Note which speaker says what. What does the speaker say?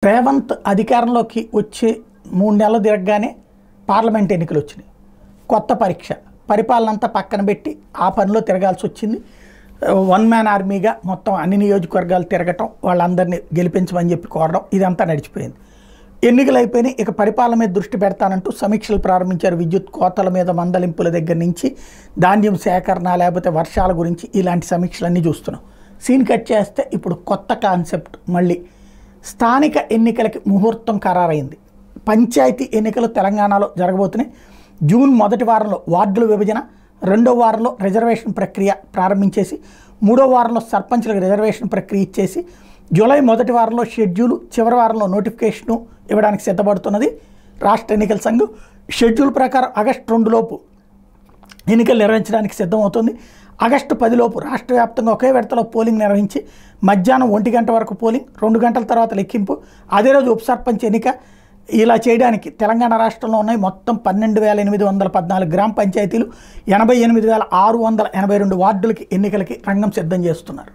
Speaker 1: రేవంత్ అధికారంలోకి వచ్చి 3 నెలలు తిరగగానే పార్లమెంట్ ఎన్నికలు వచ్చినాయి. కొత్త పరీక్ష పరిపాలన అంతా పక్కన పెట్టి ఆ పనిలో తిరగాల్సి వచ్చింది. వన్ మ్యాన్ ఆర్మీగా మొత్తం అన్ని నియోజకవర్గాలు తిరగటం, వాళ్ళందరినీ గెలిపించమని చెప్పి కోరడం, ఇదంతా నడిచిపోయింది. ఎన్నికలు అయిపోయినాయి. ఇక పరిపాలన మీద దృష్టి పెడతానంటూ సమీక్షలు ప్రారంభించారు. విద్యుత్ కోతల మీద మందలింపుల దగ్గర నుంచి ధాన్యం సేకరణ, లేకపోతే వర్షాల గురించి ఇలాంటి సమీక్షలన్నీ చూస్తున్నాం. సీన్ కట్ చేస్తే ఇప్పుడు కొత్త కాన్సెప్ట్ మళ్ళీ స్థానిక ఎన్నికలకి ముహూర్తం ఖరారైంది. పంచాయతీ ఎన్నికలు తెలంగాణలో జరగబోతున్నాయి. జూన్ మొదటి వారంలో వార్డుల విభజన, రెండో వారంలో రిజర్వేషన్ ప్రక్రియ ప్రారంభించేసి, మూడో వారంలో సర్పంచ్లకు రిజర్వేషన్ ప్రక్రియ ఇచ్చేసి, జూలై మొదటి వారంలో షెడ్యూలు, చివరి వారంలో నోటిఫికేషను ఇవ్వడానికి సిద్ధపడుతున్నది రాష్ట్ర ఎన్నికల సంఘం. షెడ్యూల్ ప్రకారం ఆగస్టు 2 లోపు ఎన్నికలు నిర్వహించడానికి సిద్ధమవుతుంది. ఆగస్టు 10 లోపు రాష్ట్ర వ్యాప్తంగా ఒకే విడతలో పోలింగ్ నిర్వహించి మధ్యాహ్నం 1 గంట వరకు పోలింగ్, 2 గంటల తర్వాత లెక్కింపు, అదే రోజు ఉప సర్పంచ్ ఎన్నిక. ఇలా చేయడానికి తెలంగాణ రాష్ట్రంలో ఉన్నాయి మొత్తం 12,814 గ్రామ పంచాయతీలు, 88,682 వార్డులకి ఎన్నికలకి రంగం సిద్ధం చేస్తున్నారు.